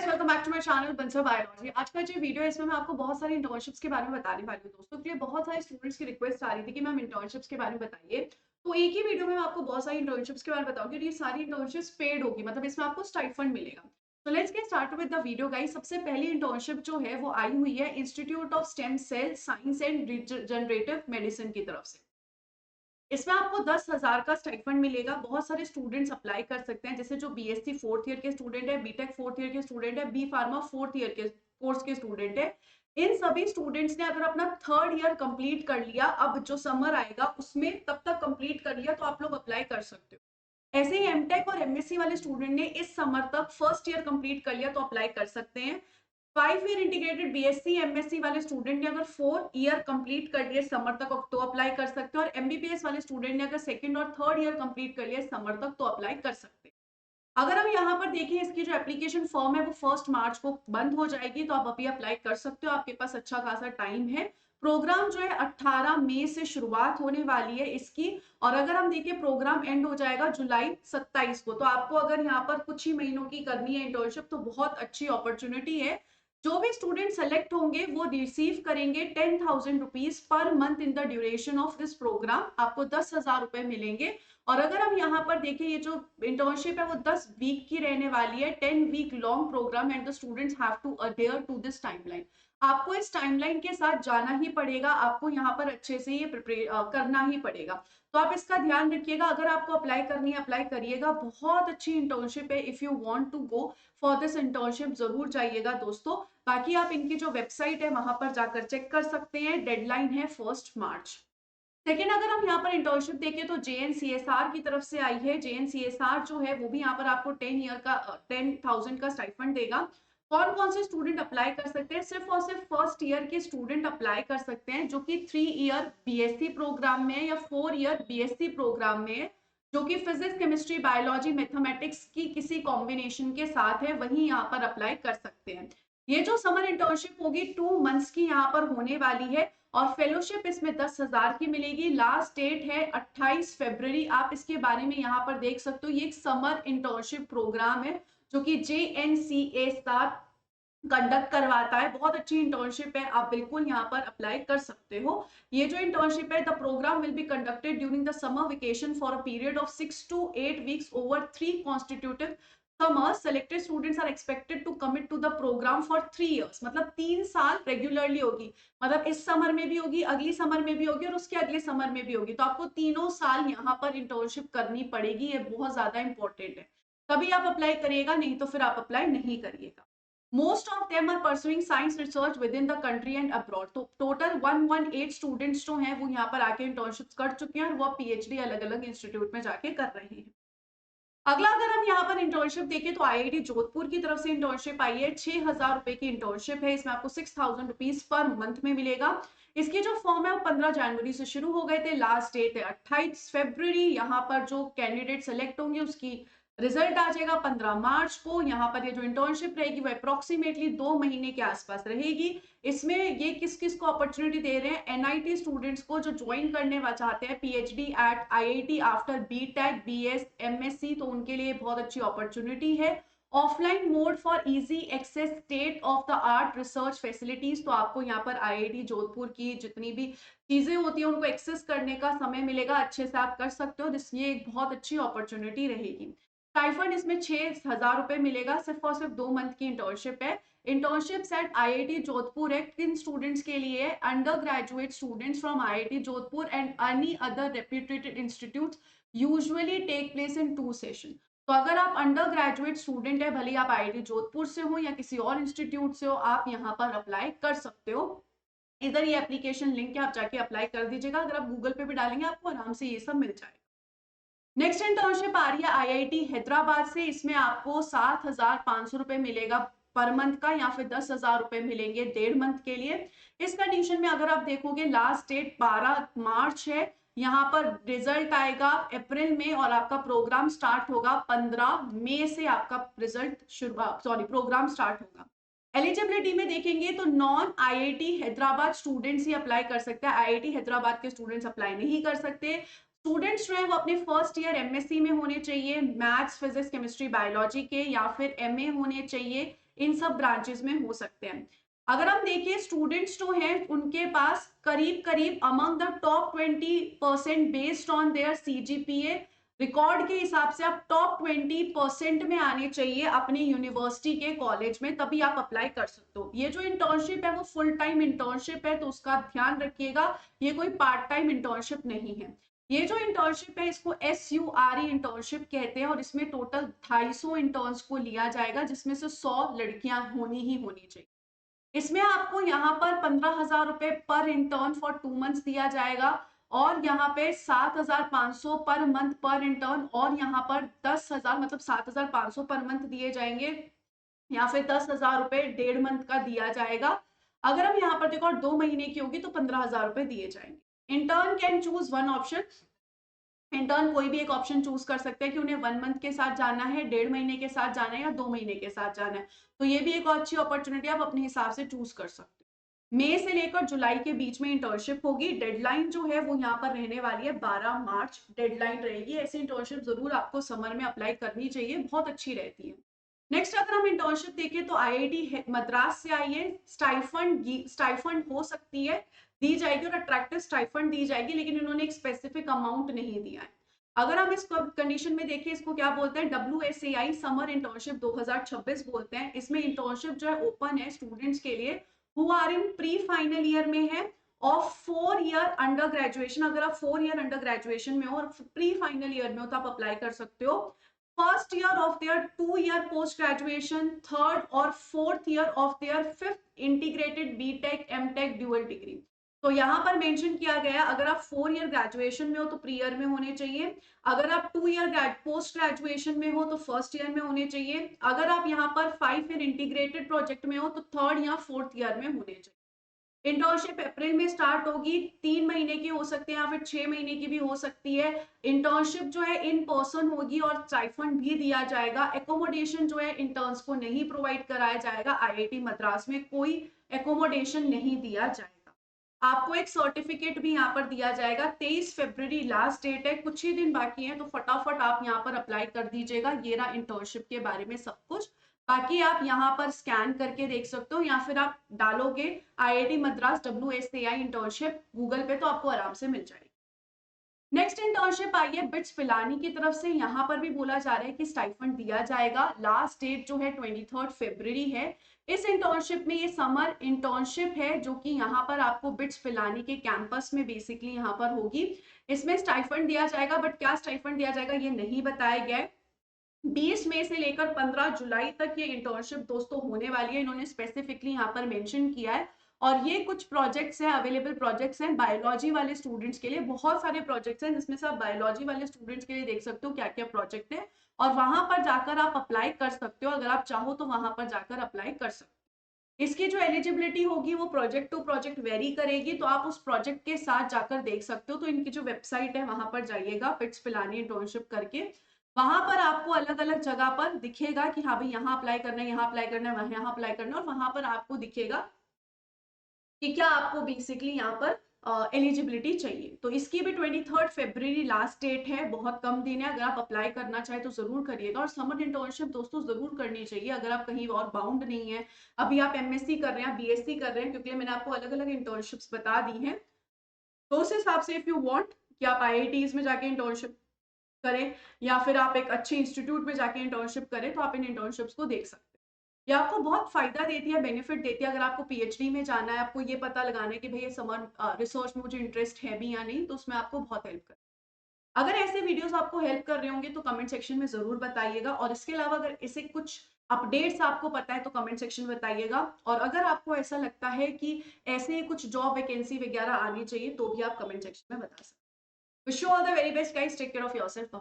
Guys, welcome back to my channel Bansal Biology. आज का जो वीडियो है इसमें मैं आपको बहुत सारी इंटर्नशिप्स के बारे में बताने वाली हूँ दोस्तों। के लिए बहुत सारे स्टूडेंट्स की रिक्वेस्ट आ रही थी कि मैम इंटर्नशिप्स के बारे में बताइए। तो एक ही वीडियो में मैं आपको बहुत सारी इंटर्नशिप्स के बारे में बताऊंगी और ये सारी इंटर्नशिप्स पेड होगी, मतलब इसमें आपको स्टाइफंड मिलेगा। तो let's get start with the video guys. सबसे पहली इंटर्नशिप जो है वो आई हुई है Institute of Stem Cell Science and Generative Medicine की तरफ से। इसमें आपको 10,000 का स्टाइफंड मिलेगा। बहुत सारे स्टूडेंट्स अप्लाई कर सकते हैं, जैसे जो बीएससी फोर्थ ईयर के स्टूडेंट है, बीटेक फोर्थ ईयर के स्टूडेंट है, बी फार्मा फोर्थ ईयर के कोर्स के स्टूडेंट है। इन सभी स्टूडेंट्स ने अगर अपना थर्ड ईयर कंप्लीट कर लिया, अब जो समर आएगा उसमें तब तक कंप्लीट कर लिया, तो आप लोग अप्लाई कर सकते हो। ऐसे ही एमटेक और एमएससी वाले स्टूडेंट ने इस समर तक फर्स्ट ईयर कंप्लीट कर लिया तो अप्लाई कर सकते हैं। 5 ईयर इंटीग्रेटेड बीएससी एमएससी वाले स्टूडेंट ने अगर 4 ईयर कंप्लीट कर लिए समर तक तो अप्लाई कर सकते हैं, और एमबीबीएस वाले स्टूडेंट ने अगर सेकंड और थर्ड ईयर कंप्लीट कर लिया समर तक तो अप्लाई कर सकते हैं। अगर हम यहाँ पर देखें, इसकी जो एप्लीकेशन फॉर्म है वो 1 मार्च को बंद हो जाएगी, तो आप अभी अप्लाई कर सकते हो, आपके पास अच्छा खासा टाइम है। प्रोग्राम जो है 18 मई से शुरुआत होने वाली है इसकी, और अगर हम देखें प्रोग्राम एंड हो जाएगा जुलाई 27 को। तो आपको अगर यहाँ पर कुछ ही महीनों की करनी है इंटर्नशिप तो बहुत अच्छी अपॉर्चुनिटी है। जो भी स्टूडेंट सेलेक्ट होंगे वो रिसीव करेंगे 10,000 rupees per month in the duration of this programme. आपको 10,000 रुपए मिलेंगे। और अगर हम यहाँ पर देखें, ये जो इंटर्नशिप है वो 10 वीक की रहने वाली है, 10 week long programme, and the students have to adhere to this timeline. आपको इस टाइमलाइन के साथ जाना ही पड़ेगा, आपको यहाँ पर अच्छे से ये प्रिपेयर करना ही पड़ेगा। तो आप इसका ध्यान रखिएगा। अगर आपको अप्लाई करनी है अप्लाई करिएगा, बहुत अच्छी इंटर्नशिप है। If you want to go for this internship जरूर जाइएगा दोस्तों। बाकी आप इनकी जो वेबसाइट है वहां पर जाकर चेक कर सकते हैं। डेडलाइन है 1 मार्च। सेकेंड, अगर हम यहाँ पर इंटर्नशिप देखें तो जेएनसीएसआर की तरफ से आई है। जेएनसीएसआर जो है वो भी यहाँ पर आपको 10,000 का स्टाइफंड देगा। कौन कौन से स्टूडेंट अप्लाई कर सकते हैं? सिर्फ और सिर्फ फर्स्ट ईयर के स्टूडेंट अप्लाई कर सकते हैं, जो कि 3 ईयर बीएससी प्रोग्राम में है या 4 ईयर बीएससी प्रोग्राम में है, जो कि फिजिक्स केमिस्ट्री बायोलॉजी मैथमेटिक्स की किसी कॉम्बिनेशन के साथ है, वही यहाँ पर अप्लाई कर सकते हैं। ये जो समर इंटर्नशिप होगी 2 मंथ्स की यहाँ पर होने वाली है, और फेलोशिप इसमें 10,000 की मिलेगी। लास्ट डेट है 28 फरवरी। आप इसके बारे में यहाँ पर देख सकते हो। ये एक समर इंटर्नशिप प्रोग्राम है जो कि जेएनसीएसआर कंडक्ट करवाता है। बहुत अच्छी इंटर्नशिप है, आप बिल्कुल यहाँ पर अप्लाई कर सकते हो। ये जो इंटर्नशिप है, the programme will be conducted during the summer vacation for a period of 6 to 8 weeks over 3 consecutive summers. Selected students are expected to commit to the program for 3 years. मतलब 3 साल regularly होगी, मतलब इस summer में भी होगी, अगली summer में भी होगी और उसके अगले समर में भी होगी। तो आपको तीनों साल यहाँ पर इंटर्नशिप करनी पड़ेगी। ये बहुत ज्यादा इंपॉर्टेंट है, तभी आप अप्लाई करिएगा, नहीं तो फिर आप अप्लाई नहीं करिएगा। Most of them are pursuing science research within the country and abroad. तो टोटल 118 स्टूडेंट्स जो हैं वो यहाँ पर आके इंटर्नशिप कर चुके हैं, और वो पीएचडी अलग अलग इंस्टीट्यूट में जाके कर रहे हैं। अगला अगर हम यहाँ पर इंटर्नशिप देखें तो आईआईटी जोधपुर की तरफ से इंटर्नशिप आई है। 6,000 रुपए की इंटर्नशिप है। इसमें आपको 6,000 रुपीज पर मंथ में मिलेगा। इसकी जो फॉर्म है वो 15 जनवरी से शुरू हो गए थे। लास्ट डेट है 28 फरवरी। यहाँ पर जो कैंडिडेट सेलेक्ट होंगे उसकी रिजल्ट आ जाएगा 15 मार्च को। यहाँ पर ये जो इंटर्नशिप रहेगी वो अप्रोक्सीमेटली 2 महीने के आसपास रहेगी। इसमें ये किस किस को अपॉर्चुनिटी दे रहे हैं? एनआईटी स्टूडेंट्स को जो ज्वाइन करने चाहते हैं PhD at IIT after BTech BS MSc, तो उनके लिए बहुत अच्छी अपॉर्चुनिटी है। Offline mode for easy access state of the art research facilities. तो आपको यहाँ पर आईआईटी जोधपुर की जितनी भी चीजें होती है उनको एक्सेस करने का समय मिलेगा, अच्छे से आप कर सकते हो, जिसमें एक बहुत अच्छी अपॉर्चुनिटी रहेगी। स्टाइफंड इसमें 6,000 रुपए मिलेगा। सिर्फ और सिर्फ 2 मंथ की इंटर्नशिप है। इंटर्नशिप एट आईआईटी जोधपुर है किन स्टूडेंट्स के लिए? Undergraduate students from IIT Jodhpur and any other reputed institute usually take place in 2 session. तो अगर आप अंडर ग्रेजुएट स्टूडेंट है, भले आप आईआईटी जोधपुर से हो या किसी और इंस्टीट्यूट से हो, आप यहाँ पर अप्लाई कर सकते हो। इधर ये एप्लीकेशन लिंक है, आप जाके अप्लाई कर दीजिएगा। अगर आप गूगल पे भी डालेंगे आपको आराम से ये सब मिल जाएगा। नेक्स्ट इंटर्नशिप आ रही है आईआईटी हैदराबाद से। इसमें आपको 7,500 रुपए मिलेगा पर मंथ का, या फिर 10,000 रुपए मिलेंगे 1.5 मंथ के लिए। इस कंडीशन में अगर आप देखोगे लास्ट डेट 12 मार्च है। यहाँ पर रिजल्ट आएगा अप्रैल में, और आपका प्रोग्राम स्टार्ट होगा 15 मई से। आपका रिजल्ट प्रोग्राम स्टार्ट होगा। एलिजिबिलिटी में देखेंगे तो नॉन आईआईटी हैदराबाद स्टूडेंट्स ही अप्लाई कर सकते हैं। आईआईटी हैदराबाद के स्टूडेंट्स अप्लाई नहीं कर सकते। स्टूडेंट्स जो है वो अपने फर्स्ट ईयर एमएससी में होने चाहिए, मैथ्स फिजिक्स केमिस्ट्री बायोलॉजी के, या फिर एमए होने चाहिए इन सब ब्रांचेस में हो सकते हैं। अगर हम देखिए स्टूडेंट्स जो हैं उनके पास करीब करीब among the top 20% based on their CGPA record के हिसाब से आप टॉप 20% में आने चाहिए अपनी यूनिवर्सिटी के कॉलेज में, तभी आप अप्लाई कर सकते हो। ये जो इंटर्नशिप है वो फुल टाइम इंटर्नशिप है, तो उसका ध्यान रखिएगा, ये कोई पार्ट टाइम इंटर्नशिप नहीं है। ये जो इंटर्नशिप है इसको SURE इंटर्नशिप कहते हैं और इसमें टोटल 250 इंटर्न्स को लिया जाएगा, जिसमें से 100 लड़कियां होनी ही होनी चाहिए। इसमें आपको यहाँ पर 15,000 रुपए पर इंटर्न फॉर 2 मंथ्स दिया जाएगा और यहाँ पे 7,500 पर मंथ पर इंटर्न और यहाँ पर 10,000 मतलब 7,500 पर मंथ दिए जाएंगे या फिर 10,000 रुपए 1.5 मंथ का दिया जाएगा। अगर हम यहाँ पर देखो और 2 महीने की होगी तो 15,000 रुपए दिए जाएंगे। Intern can choose one option, intern कोई भी एक ऑप्शन चूज कर सकते हैं कि उन्हें 1 मंथ के साथ जाना है, 1.5 महीने के साथ जाना है या 2 महीने के साथ जाना है, तो ये भी एक अच्छी अपॉर्चुनिटी आप अपने हिसाब से चूज कर सकते हो। मई से लेकर जुलाई के बीच में इंटर्नशिप होगी। डेडलाइन जो है वो यहाँ पर रहने वाली है 12 मार्च डेडलाइन रहेगी। ऐसी इंटर्नशिप जरूर आपको समर में अप्लाई करनी चाहिए, बहुत अच्छी रहती है। नेक्स्ट अगर हम इंटर्नशिप देखें तो IIT मद्रास से आई है। स्टाइफंड हो सकती है दी जाएगी और अट्रैक्टिव स्टाइफंड दी जाएगी, लेकिन इन्होंने एक स्पेसिफिक अमाउंट नहीं दिया है। अगर हम इस कंडीशन में देखें, इसको क्या बोलते हैं, WSAI समर इंटर्नशिप 2026 बोलते हैं। इसमें इंटर्नशिप जो है ओपन है स्टूडेंट्स के लिए who are in pre final year में है और 4 ईयर अंडर ग्रेजुएशन। अगर आप 4 ईयर अंडर ग्रेजुएशन में हो और प्री फाइनल ईयर में हो तो आप अप्लाई कर सकते हो। First year of their 2 year post graduation, third और fourth year of their 5th integrated BTech MTech dual degree. तो यहाँ पर मेंशन किया गया अगर आप 4 ईयर ग्रेजुएशन में हो तो प्री ईयर में होने चाहिए, अगर आप 2 ईयर पोस्ट ग्रेजुएशन में हो तो फर्स्ट ईयर में होने चाहिए, अगर आप यहाँ पर 5 ईयर इंटीग्रेटेड प्रोजेक्ट में हो तो थर्ड या फोर्थ ईयर में होने चाहिए। इंटर्नशिप अप्रैल में स्टार्ट होगी, 3 महीने की हो सकती है या फिर 6 महीने की भी हो सकती है। इंटर्नशिप जो है इन पर्सन होगी और स्टाइफंड भी दिया जाएगा। एकोमोडेशन जो है इंटर्न्स को नहीं प्रोवाइड कराया जाएगा, IIT मद्रास में कोई एकोमोडेशन नहीं दिया जाएगा। आपको एक सर्टिफिकेट भी यहाँ पर दिया जाएगा। 23 फरवरी लास्ट डेट है, कुछ ही दिन बाकी है, तो फटाफट आप यहाँ पर अप्लाई कर दीजिएगा। ये रहा इंटर्नशिप के बारे में सब कुछ। बाकी आप यहाँ पर स्कैन करके देख सकते हो या फिर आप डालोगे IIT Madras WSAI internship Google पे तो आपको आराम से मिल जाएगी। नेक्स्ट इंटर्नशिप आई है बिट्स पिलानी की तरफ से। यहाँ पर भी बोला जा रहा है कि स्टाइफंड दिया जाएगा। लास्ट डेट जो है 23 फरवरी है। इस इंटर्नशिप में ये समर इंटर्नशिप है जो कि यहाँ पर आपको बिट्स पिलानी के कैंपस में बेसिकली यहाँ पर होगी। इसमें स्टाइफंड दिया जाएगा, बट क्या स्टाइफंड दिया जाएगा ये नहीं बताया गया है। 20 मई से लेकर 15 जुलाई तक ये इंटर्नशिप दोस्तों होने वाली है, इन्होंने स्पेसिफिकली यहाँ पर मेंशन किया है। और ये कुछ प्रोजेक्ट्स हैं, अवेलेबल प्रोजेक्ट्स हैं बायोलॉजी वाले स्टूडेंट्स के लिए। बहुत सारे प्रोजेक्ट्स हैं जिसमें से आप बायोलॉजी वाले स्टूडेंट्स के लिए देख सकते हो क्या क्या प्रोजेक्ट है और वहां पर जाकर आप अप्लाई कर सकते हो। अगर आप चाहो तो वहां पर जाकर अप्लाई कर सकते हो। इसकी जो एलिजिबिलिटी होगी वो प्रोजेक्ट टू प्रोजेक्ट वेरी करेगी, तो आप उस प्रोजेक्ट के साथ जाकर देख सकते हो। तो इनकी जो वेबसाइट है वहां पर जाइएगा, बिट्स पिलानी इंटर्नशिप करके। वहां पर आपको अलग अलग जगह पर दिखेगा कि हाँ भाई यहाँ अप्लाई करना है, यहाँ अप्लाई करना है, वहां यहाँ अप्लाई करना है, और वहां पर आपको दिखेगा कि क्या आपको बेसिकली यहाँ पर एलिजिबिलिटी चाहिए। तो इसकी भी 23 फरवरी लास्ट डेट है, बहुत कम दिन है। अगर आप अप्लाई करना चाहे तो जरूर करिएगा। और समर इंटर्नशिप दोस्तों जरूर करनी चाहिए अगर आप कहीं और बाउंड नहीं है। अभी आप MSc कर रहे हैं, BSc कर रहे हैं, क्योंकि मैंने आपको अलग अलग इंटर्नशिप्स बता दी हैं। तो उस हिसाब से इफ यू वांट कि आप IITs में जाके इंटर्नशिप करें या फिर आप एक अच्छे इंस्टीट्यूट में जाके इंटर्नशिप करें, तो आप इन इंटर्नशिप्स को देख सकते हैं। ये आपको बहुत फायदा देती है, बेनिफिट देती है। अगर आपको PhD में जाना है, आपको ये पता लगाना है कि भाई ये समर रिसर्च में मुझे इंटरेस्ट है भी या नहीं, तो उसमें आपको बहुत हेल्प कर। अगर ऐसे वीडियोस आपको हेल्प कर रहे होंगे तो कमेंट सेक्शन में जरूर बताइएगा। और इसके अलावा अगर इसे कुछ अपडेट्स आपको पता है तो कमेंट सेक्शन में बताइएगा। और अगर आपको ऐसा लगता है कि ऐसे कुछ जॉब वैकेंसी वगैरह आनी चाहिए तो भी आप कमेंट सेक्शन में बता सकते हैं। Wish you all the very best guys, take care of yourself.